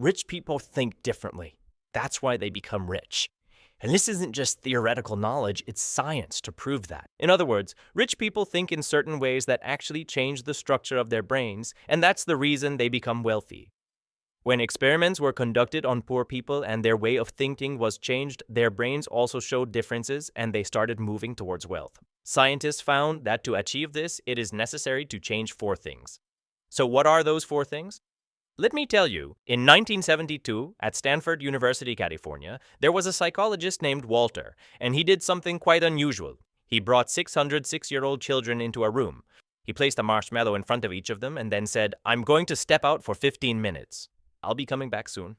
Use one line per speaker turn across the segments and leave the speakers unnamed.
Rich people think differently. That's why they become rich. And this isn't just theoretical knowledge, it's science to prove that. In other words, rich people think in certain ways that actually change the structure of their brains, and that's the reason they become wealthy. When experiments were conducted on poor people and their way of thinking was changed, their brains also showed differences and they started moving towards wealth. Scientists found that to achieve this, it is necessary to change 4 things. So what are those 4 things? Let me tell you, in 1972, at Stanford University, California, there was a psychologist named Walter, and he did something quite unusual. He brought 600 6-year-old children into a room. He placed a marshmallow in front of each of them and then said, "I'm going to step out for 15 minutes. I'll be coming back soon.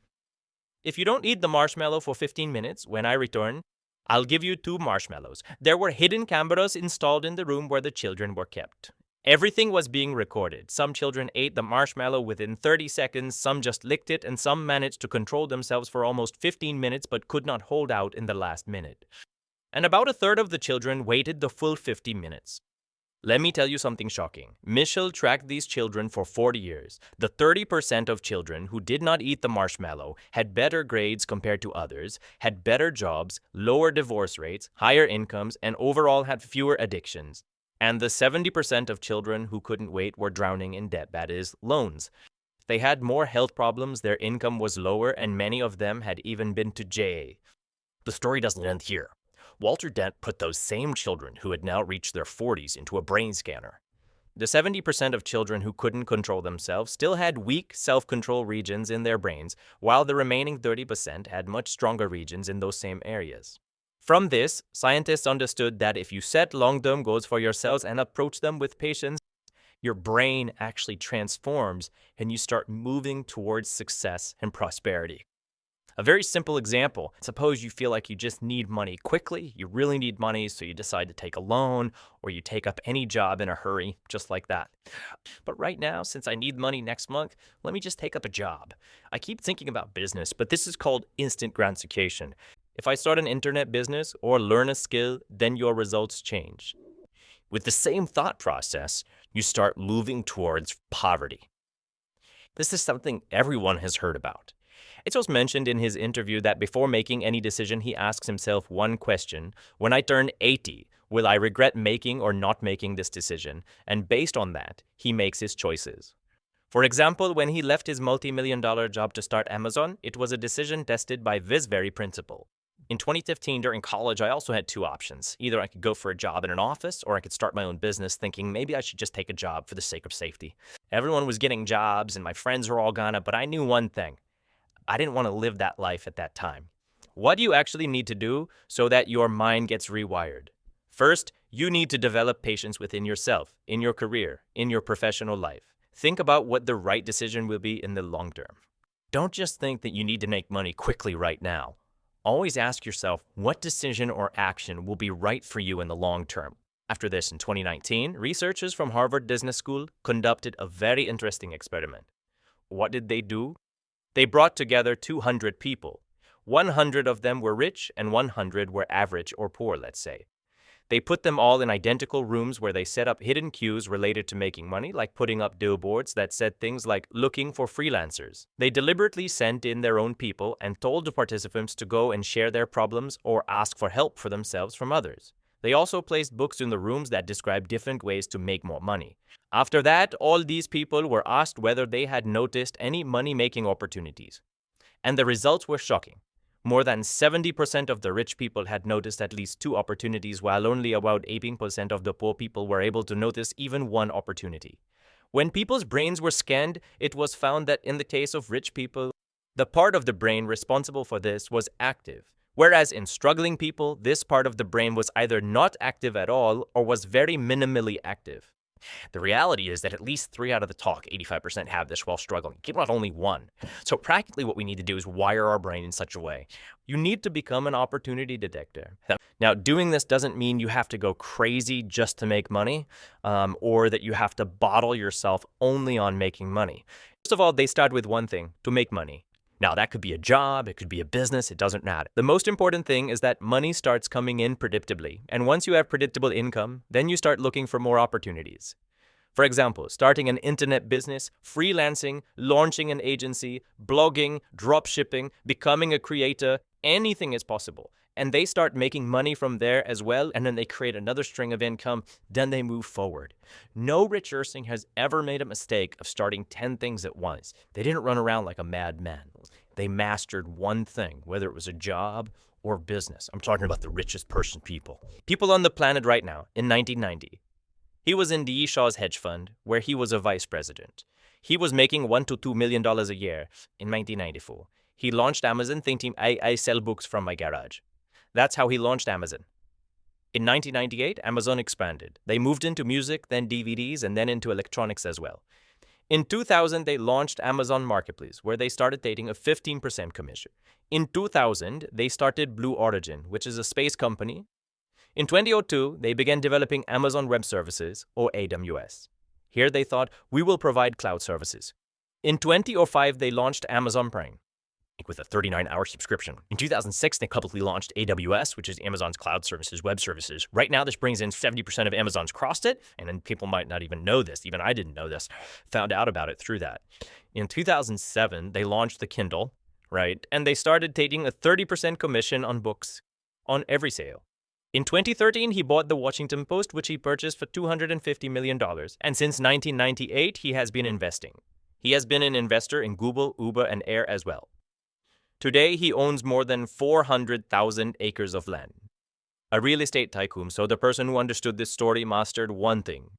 If you don't eat the marshmallow for 15 minutes, when I return, I'll give you 2 marshmallows." There were hidden cameras installed in the room where the children were kept. Everything was being recorded. Some children ate the marshmallow within 30 seconds, some just licked it, and some managed to control themselves for almost 15 minutes but could not hold out in the last minute. And about a third of the children waited the full 50 minutes. Let me tell you something shocking. Michel tracked these children for 40 years. The 30% of children who did not eat the marshmallow had better grades compared to others, had better jobs, lower divorce rates, higher incomes, and overall had fewer addictions. And the 70% of children who couldn't wait were drowning in debt, that is, loans. They had more health problems, their income was lower, and many of them had even been to jail. The story doesn't end here. Walter Dent put those same children who had now reached their 40s into a brain scanner. The 70% of children who couldn't control themselves still had weak self-control regions in their brains, while the remaining 30% had much stronger regions in those same areas. From this, scientists understood that if you set long-term goals for yourselves and approach them with patience, your brain actually transforms and you start moving towards success and prosperity. A very simple example, suppose you feel like you just need money quickly, you really need money, so you decide to take a loan, or you take up any job in a hurry, just like that. But right now, since I need money next month, let me just take up a job. I keep thinking about business, but this is called instant gratification. If I start an internet business or learn a skill, then your results change. With the same thought process, you start moving towards poverty. This is something everyone has heard about. It was mentioned in his interview that before making any decision, he asks himself one question: when I turn 80, will I regret making or not making this decision? And based on that, he makes his choices. For example, when he left his multi-million-dollar job to start Amazon, it was a decision tested by this very principle. In 2015, during college, I also had 2 options. Either I could go for a job in an office, or I could start my own business, thinking maybe I should just take a job for the sake of safety. Everyone was getting jobs, and my friends were all gone, but I knew one thing. I didn't want to live that life at that time. What do you actually need to do so that your mind gets rewired? First, you need to develop patience within yourself, in your career, in your professional life. Think about what the right decision will be in the long term. Don't just think that you need to make money quickly right now. Always ask yourself what decision or action will be right for you in the long term. After this, in 2019, researchers from Harvard Business School conducted a very interesting experiment. What did they do? They brought together 200 people. 100 of them were rich and 100 were average or poor, let's say. They put them all in identical rooms where they set up hidden cues related to making money, like putting up billboards that said things like "looking for freelancers." They deliberately sent in their own people and told the participants to go and share their problems or ask for help for themselves from others. They also placed books in the rooms that described different ways to make more money. After that, all these people were asked whether they had noticed any money-making opportunities. And the results were shocking. More than 70% of the rich people had noticed at least 2 opportunities, while only about 18% of the poor people were able to notice even 1 opportunity. When people's brains were scanned, it was found that in the case of rich people, the part of the brain responsible for this was active, whereas in struggling people, this part of the brain was either not active at all or was very minimally active. The reality is that at least 3 out of the talk, 85%, have this while struggling, not only 1. So practically what we need to do is wire our brain in such a way. You need to become an opportunity detector. Now, doing this doesn't mean you have to go crazy just to make money, or that you have to bottle yourself only on making money. First of all, they start with one thing: to make money. Now, that could be a job, it could be a business, it doesn't matter. The most important thing is that money starts coming in predictably. And once you have predictable income, then you start looking for more opportunities. For example, starting an internet business, freelancing, launching an agency, blogging, dropshipping, becoming a creator, anything is possible. And they start making money from there as well, and then they create another string of income, then they move forward. No rich person has ever made a mistake of starting 10 things at once. They didn't run around like a madman. They mastered one thing, whether it was a job or business. I'm talking about the richest people. People on the planet right now, in 1990. He was in D. E. Shaw's hedge fund, where he was a vice president. He was making $1 to $2 million a year in 1994. He launched Amazon thinking, I sell books from my garage. That's how he launched Amazon. In 1998, Amazon expanded. They moved into music, then DVDs, and then into electronics as well. In 2000, they launched Amazon Marketplace, where they started taking a 15% commission. In 2000, they started Blue Origin, which is a space company. In 2002, they began developing Amazon Web Services, or AWS. Here they thought, we will provide cloud services. In 2005, they launched Amazon Prime with a 39-hour subscription. In 2006, they publicly launched AWS, which is Amazon's cloud services, web services. Right now, this brings in 70% of Amazon's crossed it, and then people might not even know this. Even I didn't know this. Found out about it through that. In 2007, they launched the Kindle, right? And they started taking a 30% commission on books on every sale. In 2013, he bought the Washington Post, which he purchased for $250 million. And since 1998, he has been investing. He has been an investor in Google, Uber, and Air as well. Today, he owns more than 400,000 acres of land. A real estate tycoon, so the person who understood this story mastered one thing.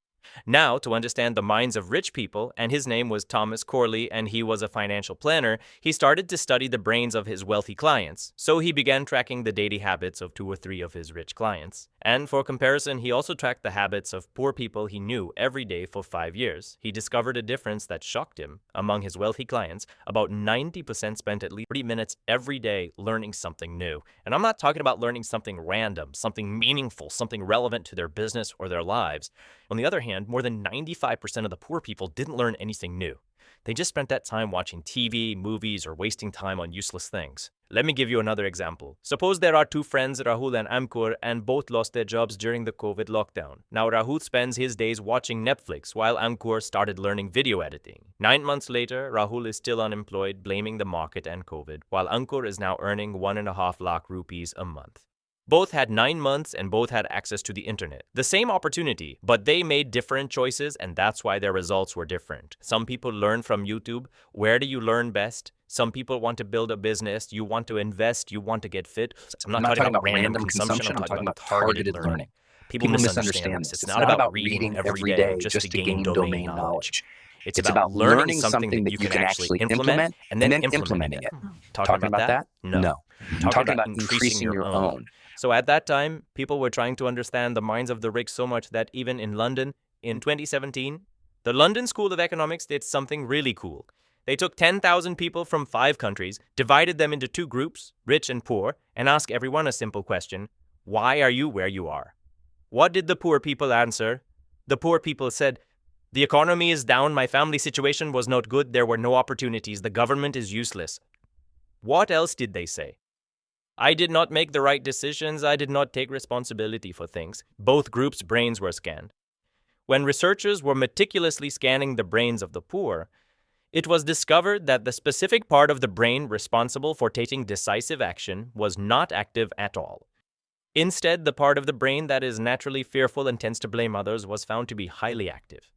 Now, to understand the minds of rich people, and his name was Thomas Corley, and he was a financial planner, he started to study the brains of his wealthy clients. So he began tracking the daily habits of 2 or 3 of his rich clients. And for comparison, he also tracked the habits of poor people he knew every day for 5 years. He discovered a difference that shocked him. Among his wealthy clients, about 90% spent at least 30 minutes every day learning something new. And I'm not talking about learning something random, something meaningful, something relevant to their business or their lives. On the other hand, more than 95% of the poor people didn't learn anything new. They just spent that time watching TV, movies, or wasting time on useless things. Let me give you another example. Suppose there are 2 friends, Rahul and Ankur, and both lost their jobs during the COVID lockdown. Now Rahul spends his days watching Netflix while Ankur started learning video editing. 9 months later, Rahul is still unemployed, blaming the market and COVID, while Ankur is now earning 1.5 lakh rupees a month. Both had 9 months and both had access to the internet. The same opportunity, but they made different choices, and that's why their results were different. Some people learn from YouTube. Where do you learn best? Some people want to build a business. You want to invest. You want to get fit. I'm not talking about random consumption. I'm talking about targeted learning. People misunderstand this. It's not about reading every day just to gain domain knowledge. It's about learning something that you can actually implement and then implementing it. Talking about that? No. Talking about increasing your own. So at that time, people were trying to understand the minds of the rich so much that even in London, in 2017, the London School of Economics did something really cool. They took 10,000 people from 5 countries, divided them into 2 groups, rich and poor, and asked everyone a simple question: why are you where you are? What did the poor people answer? The poor people said, the economy is down, my family situation was not good, there were no opportunities, the government is useless. What else did they say? I did not make the right decisions, I did not take responsibility for things. Both groups' brains were scanned. When researchers were meticulously scanning the brains of the poor, it was discovered that the specific part of the brain responsible for taking decisive action was not active at all. Instead, the part of the brain that is naturally fearful and tends to blame others was found to be highly active.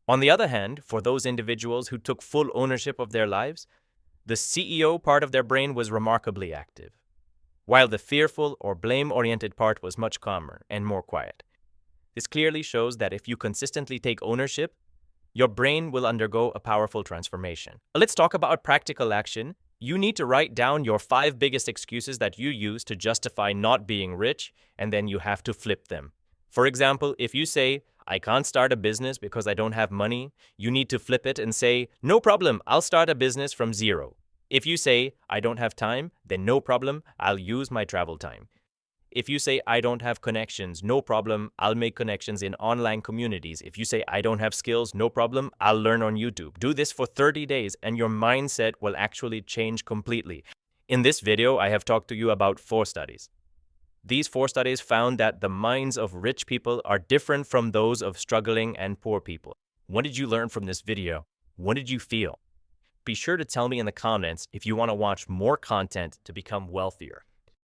On the other hand, for those individuals who took full ownership of their lives, the CEO part of their brain was remarkably active, while the fearful or blame-oriented part was much calmer and more quiet. This clearly shows that if you consistently take ownership, your brain will undergo a powerful transformation. Let's talk about practical action. You need to write down your 5 biggest excuses that you use to justify not being rich, and then you have to flip them. For example, if you say, I can't start a business because I don't have money, you need to flip it and say, no problem, I'll start a business from zero. If you say, I don't have time, then no problem, I'll use my travel time. If you say, I don't have connections, no problem, I'll make connections in online communities. If you say, I don't have skills, no problem, I'll learn on YouTube. Do this for 30 days and your mindset will actually change completely. In this video, I have talked to you about 4 studies. These 4 studies found that the minds of rich people are different from those of struggling and poor people. What did you learn from this video? What did you feel? Be sure to tell me in the comments if you want to watch more content to become wealthier.